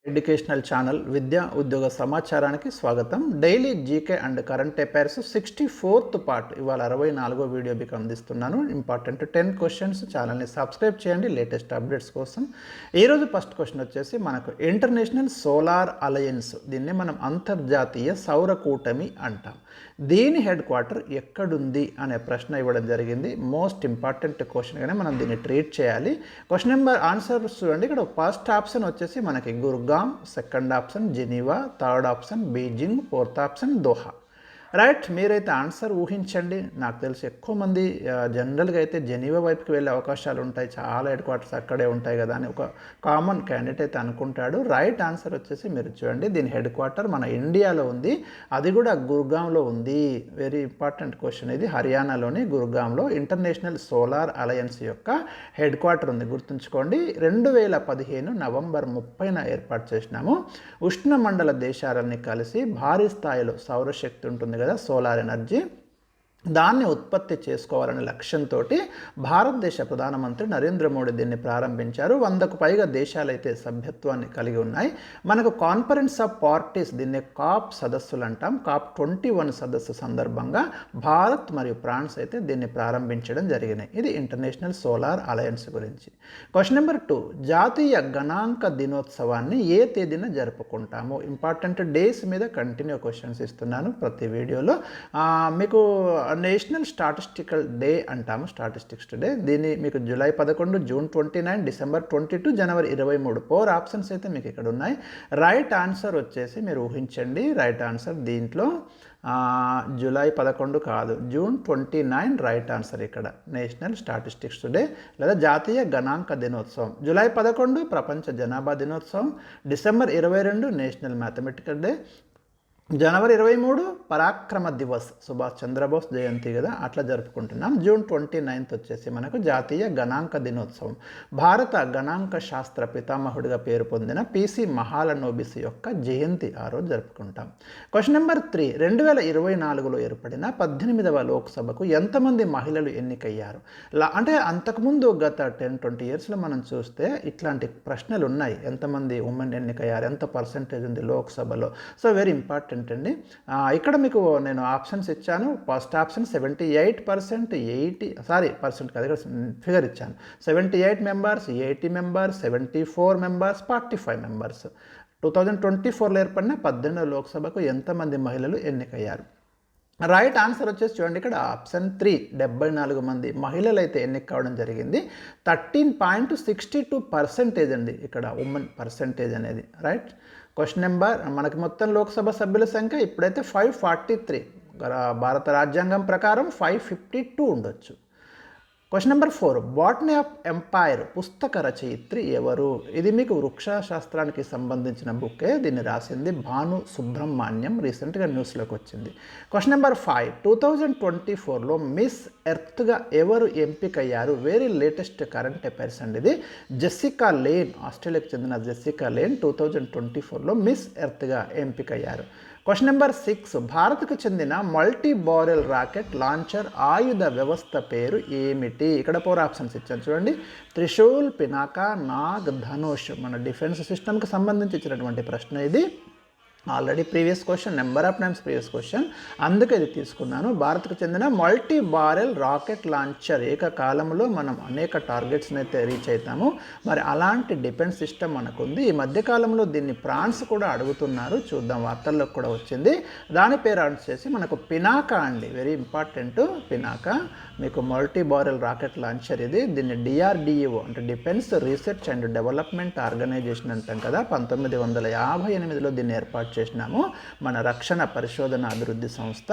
Educational channel విద్యా ఉద్యోగ సమాచారానికి స్వాగతం. Daily GK and current affairs 64th part ఇవాళ 64వ వీడియో మీకు అందిస్తున్నాను. Important 10 questions. ఛానల్ని సబ్స్క్రైబ్ చేయండి లేటెస్ట్ అప్డేట్స్ కోసం. ఈరోజు ఫస్ట్ క్వశ్చన్ వచ్చేసి మనకు ఇంటర్నేషనల్ సోలార్ అలయన్స్, దీన్ని మనం అంతర్జాతీయ సౌర కూటమి అంటాం. దీని హెడ్ క్వార్టర్ ఎక్కడుంది అనే ప్రశ్న ఇవ్వడం జరిగింది. మోస్ట్ ఇంపార్టెంట్ క్వశ్చన్గానే మనం దీన్ని ట్రీట్ చేయాలి. క్వశ్చన్ నెంబర్ ఆన్సర్ చూడండి. ఇక్కడ ఫస్ట్ ఆప్షన్ వచ్చేసి మనకి Gurgaon, second option Geneva, third option Beijing, fourth option Doha. Right, మీరైతే ఆన్సర్ ఊహించండి. నాకు తెలిసి ఎక్కువ మంది జనరల్గా అయితే జెనీవా వైపుకి వెళ్ళే అవకాశాలు ఉంటాయి, చాలా హెడ్ క్వార్టర్స్ అక్కడే ఉంటాయి కదా అని ఒక కామన్ క్యాండిడేట్ అయితే అనుకుంటాడు. రైట్ ఆన్సర్ వచ్చేసి మీరు చూడండి, దీని హెడ్ క్వార్టర్ మన ఇండియాలో ఉంది, అది కూడా గుర్గాంలో ఉంది. వెరీ ఇంపార్టెంట్ క్వశ్చన్ ఇది. హర్యానాలోని గుర్గాంలో ఇంటర్నేషనల్ సోలార్ అలయన్స్ యొక్క హెడ్ క్వార్టర్ ఉంది, గుర్తుంచుకోండి. 2015 నవంబర్ 30న ఏర్పాటు చేసినాము. ఉష్ణమండల దేశాలన్నీ కలిసి భారీ స్థాయిలో సౌరశక్తి ఉంటుంది కదా, సోలార్ ఎనర్జీ, దాన్ని ఉత్పత్తి చేసుకోవాలనే లక్ష్యంతో భారతదేశ ప్రధానమంత్రి నరేంద్ర మోడీ దీన్ని ప్రారంభించారు. 100కు పైగా దేశాలు అయితే సభ్యత్వాన్ని కలిగి ఉన్నాయి. మనకు కాన్ఫరెన్స్ ఆఫ్ పార్టీస్, దీన్ని కాప్ సదస్సులు అంటాం. కాప్ 21 సదస్సు సందర్భంగా భారత్ మరియు ఫ్రాన్స్ అయితే దీన్ని ప్రారంభించడం జరిగినాయి. ఇది ఇంటర్నేషనల్ సోలార్ అలయన్స్ గురించి. క్వశ్చన్ నెంబర్ 2, జాతీయ గణాంక దినోత్సవాన్ని ఏ తేదీన జరుపుకుంటాము? ఇంపార్టెంట్ డేస్ మీద కంటిన్యూ క్వశ్చన్స్ ఇస్తున్నాను ప్రతి వీడియోలో. మీకు నేషనల్ స్టాటిస్టికల్ డే అంటాము, స్టాటిస్టిక్స్ డే. దీన్ని మీకు జూలై 11, జూన్ 29, డిసెంబర్ 22, జనవరి 23. 4 ఆప్షన్స్ అయితే మీకు ఇక్కడ ఉన్నాయి. రైట్ ఆన్సర్ వచ్చేసి మీరు ఊహించండి. రైట్ ఆన్సర్ దీంట్లో జూలై 11 కాదు, జూన్ 29 రైట్ ఆన్సర్. ఇక్కడ నేషనల్ స్టాటిస్టిక్స్ డే లేదా జాతీయ గణాంక దినోత్సవం. జూలై 11 ప్రపంచ జనాభా దినోత్సవం, డిసెంబర్ 22 నేషనల్ మ్యాథమెటికల్ డే, జనవరి 23 పరాక్రమ దివస్, సుభాష్ చంద్రబోస్ జయంతి కదా, అట్లా జరుపుకుంటున్నాం. జూన్ 29 వచ్చేసి మనకు జాతీయ గణాంక దినోత్సవం. భారత గణాంక శాస్త్ర పితామహుడిగా పేరు పొందిన పిసి మహాలనోబిస్ యొక్క జయంతి ఆ రోజు జరుపుకుంటాం. క్వశ్చన్ నెంబర్ 3, 2024లో ఏర్పడిన 18వ లోక్సభకు ఎంతమంది మహిళలు ఎన్నికయ్యారు? అంటే అంతకుముందు గత 10-20 ఇయర్స్లో మనం చూస్తే ఇట్లాంటి ప్రశ్నలు ఉన్నాయి. ఎంతమంది ఉమెన్ ఎన్నికయ్యారు, ఎంత పర్సెంటేజ్ ఉంది లోక్సభలో? సో వెరీ ఇంపార్టెంట్ అండి. ఇక్కడ మీకు నేను ఆప్షన్స్ ఇచ్చాను. ఫస్ట్ ఆప్షన్ 78%, 80% కాదు, ఇక్కడ ఫిగర్ ఇచ్చాను. 78 మెంబర్స్, 80 మెంబర్స్, 74 మెంబర్స్, 45 మెంబర్స్. 2024లో ఏర్పడిన 18వ లోక్సభకు ఎంతమంది మహిళలు ఎన్నికయ్యారు? రైట్ ఆన్సర్ వచ్చేసి చూడండి, ఇక్కడ ఆప్షన్ 3, 74 మంది మహిళలు అయితే ఎన్నిక కావడం జరిగింది. 13.62% అండి ఇక్కడ ఉమెన్ పర్సెంటేజ్ అనేది. రైట్. క్వశ్చన్ నెంబర్, మనకి మొత్తం లోక్సభ సభ్యుల సంఖ్య ఇప్పుడైతే 543, భారత రాజ్యాంగం ప్రకారం 552 ఉండొచ్చు. Question number 4, botany of umpire పుస్తక రచయిత్రి ఎవరు? ఇది మీకు వృక్షశాస్త్రానికి సంబంధించిన బుక్కే. దీన్ని రాసింది భాను సుబ్రహ్మణ్యం. రీసెంట్గా న్యూస్లోకి వచ్చింది. క్వశ్చన్ నెంబర్ 5, 2024లో మిస్ ఎర్త్గా ఎవరు ఎంపికయ్యారు? వెరీ లేటెస్ట్ కరెంట్ అఫైర్స్ అండి ఇది. జెసికా లేన్, ఆస్ట్రేలియాకి చెందిన జెసికా లేన్ 2024లో మిస్ ఎర్త్గా ఎంపికయ్యారు. క్వశ్చన్ నెంబర్ 6, భారత్కు చెందిన మల్టీ బారెల్ రాకెట్ లాంచర్ ఆయుధ వ్యవస్థ పేరు ఏమిటి? ఇక్కడ 4 ఆప్షన్స్ ఇచ్చాను చూడండి. త్రిశూల్, పినాకా, నాగ్, ధనుష్. మన డిఫెన్స్ సిస్టమ్కి సంబంధించి ఇచ్చినటువంటి ప్రశ్న ఇది. Already previous question, number of times previous question, అందుకే ఇది తీసుకున్నాను. భారత్కు చెందిన మల్టీ బారెల్ రాకెట్ లాంచర్. ఏకకాలంలో మనం అనేక టార్గెట్స్ని అయితే రీచ్ అవుతాము. మరి అలాంటి డిఫెన్స్ సిస్టమ్ మనకు ఉంది. ఈ మధ్యకాలంలో దీన్ని ఫ్రాన్స్ కూడా అడుగుతున్నారు, చూద్దాం, వార్తల్లో కూడా వచ్చింది. దాని పేరు వచ్చేసి మనకు పినాకా అండి. Very important Pinaka. మీకు మల్టీ బారెల్ రాకెట్ లాంచర్ ఇది. దీన్ని డిఆర్డిఓ అంటే defence research and development organisation అంటాం కదా, 1958లో దీన్ని ఏర్పాటు చేసినాము. మన రక్షణ పరిశోధన అభివృద్ధి సంస్థ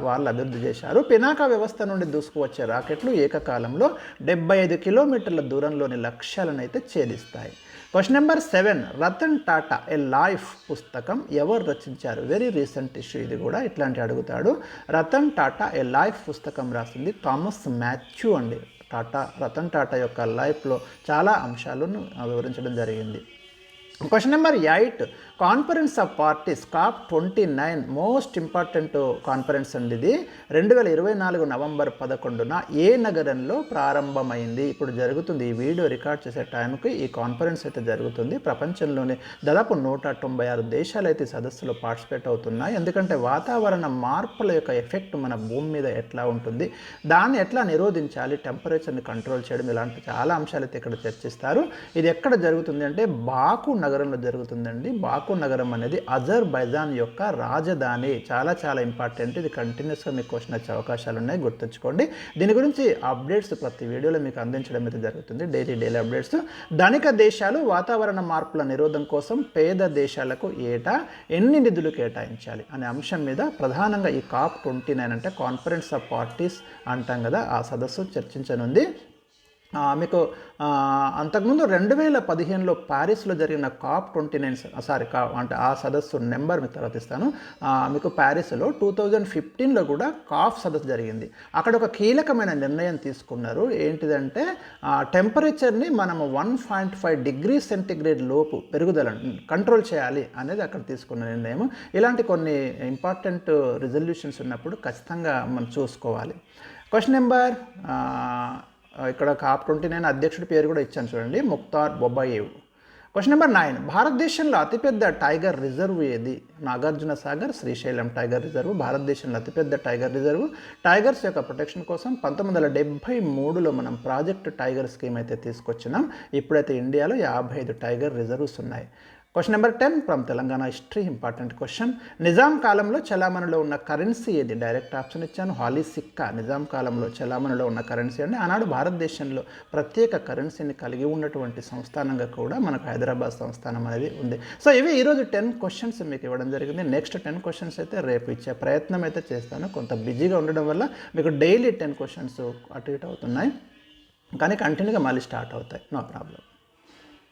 వాళ్ళు అభివృద్ధి చేశారు. పినాకా వ్యవస్థ నుండి దూసుకువచ్చే రాకెట్లు ఏకకాలంలో 75 కిలోమీటర్ల దూరంలోని లక్ష్యాలను అయితే ఛేదిస్తాయి. క్వశ్చన్ నెంబర్ 7, రతన్ టాటా ఏ లైఫ్ పుస్తకం ఎవరు రచించారు? వెరీ రీసెంట్ ఇష్యూ ఇది కూడా, ఇట్లాంటి అడుగుతాడు. రతన్ టాటా ఏ లైఫ్ పుస్తకం రాసింది థామస్ మాథ్యూ అండి. రతన్ టాటా యొక్క లైఫ్లో చాలా అంశాలను వివరించడం జరిగింది. Question number 8, conference of parties COP29 most important conference అండి. ఇది 2024 నవంబర్ 11న ఏ నగరంలో ప్రారంభమైంది. ఇప్పుడు జరుగుతుంది, ఈ వీడియో రికార్డ్ చేసే టైంకి ఈ కాన్ఫరెన్స్ అయితే జరుగుతుంది. ప్రపంచంలోనే దాదాపు 196 దేశాలు అయితే సదస్సులో పార్టిసిపేట్ అవుతున్నాయి. ఎందుకంటే వాతావరణ మార్పుల యొక్క ఎఫెక్ట్ మన భూమి మీద ఎట్లా ఉంటుంది, దాన్ని ఎట్లా నిరోధించాలి, టెంపరేచర్ని కంట్రోల్ చేయడం, ఇలాంటి చాలా అంశాలు అయితే ఇక్కడ చర్చిస్తారు. ఇది ఎక్కడ జరుగుతుంది అంటే బాకు నగరంలో జరుగుతుందండి. బాకు నగరం అనేది అజర్బైజాన్ యొక్క రాజధాని. చాలా చాలా ఇంపార్టెంట్. ఇది కంటిన్యూస్గా మీకు క్వశ్చన్ వచ్చే అవకాశాలు ఉన్నాయి, గుర్తుంచుకోండి. దీని గురించి అప్డేట్స్ ప్రతి వీడియోలో మీకు అందించడం అయితే జరుగుతుంది, డైలీ అప్డేట్స్. ధనిక దేశాలు వాతావరణ మార్పుల నిరోధం కోసం పేద దేశాలకు ఏటా ఎన్ని నిధులు కేటాయించాలి అనే అంశం మీద ప్రధానంగా ఈ COP29 అంటే కాన్ఫరెన్స్ ఆఫ్ పార్టీస్ అంటాం కదా, ఆ సదస్సు చర్చించనుంది. మీకు అంతకుముందు 2015లో ప్యారిస్లో జరిగిన COP29 అంటే ఆ సదస్సు నెంబర్ మీకు తర్వాత ఇస్తాను. మీకు ప్యారిస్లో 2015లో కూడా కాఫ్ సదస్సు జరిగింది. అక్కడ ఒక కీలకమైన నిర్ణయం తీసుకున్నారు. ఏంటిదంటే టెంపరేచర్ని మనము 1.5 డిగ్రీ సెంటిగ్రేడ్ లోపు పెరుగుదలను కంట్రోల్ చేయాలి అనేది అక్కడ తీసుకున్న నిర్ణయం. ఇలాంటి కొన్ని ఇంపార్టెంట్ రిజల్యూషన్స్ ఉన్నప్పుడు ఖచ్చితంగా మనం చూసుకోవాలి. క్వశ్చన్ నెంబర్ ఇక్కడ COP29 అధ్యక్షుడి పేరు కూడా ఇచ్చాను చూడండి, ముక్తార్ బొబాయేవ్. క్వశ్చన్ నెంబర్ 9, భారతదేశంలో అతిపెద్ద టైగర్ రిజర్వ్ ఏది. నాగార్జున సాగర్ శ్రీశైలం టైగర్ రిజర్వ్ భారతదేశంలో అతిపెద్ద టైగర్ రిజర్వ్. టైగర్స్ యొక్క ప్రొటెక్షన్ కోసం 1973లో మనం ప్రాజెక్ట్ టైగర్ స్కీమ్ అయితే తీసుకొచ్చినాం. ఇప్పుడైతే ఇండియాలో 55 టైగర్ రిజర్వ్స్ ఉన్నాయి. Question number 10 from Telangana history, important question. Nizam కాలంలో చలామణిలో ఉన్న కరెన్సీ ఏది. డైరెక్ట్ ఆప్షన్ ఇచ్చాను, హాలీ సిక్కా. నిజాం కాలంలో చలామణిలో ఉన్న కరెన్సీ అండి. ఆనాడు భారతదేశంలో ప్రత్యేక కరెన్సీని కలిగి ఉన్నటువంటి సంస్థానంగా కూడా మనకు హైదరాబాద్ సంస్థానం అనేది ఉంది. సో ఇవి ఈరోజు 10 క్వశ్చన్స్ మీకు ఇవ్వడం జరిగింది. నెక్స్ట్ 10 క్వశ్చన్స్ అయితే రేపు ఇచ్చే ప్రయత్నం అయితే చేస్తాను. కొంత బిజీగా ఉండడం వల్ల మీకు డైలీ 10 క్వశ్చన్స్ అటు ఇటు అవుతున్నాయి, కానీ కంటిన్యూగా మళ్ళీ స్టార్ట్ అవుతాయి, నో ప్రాబ్లం.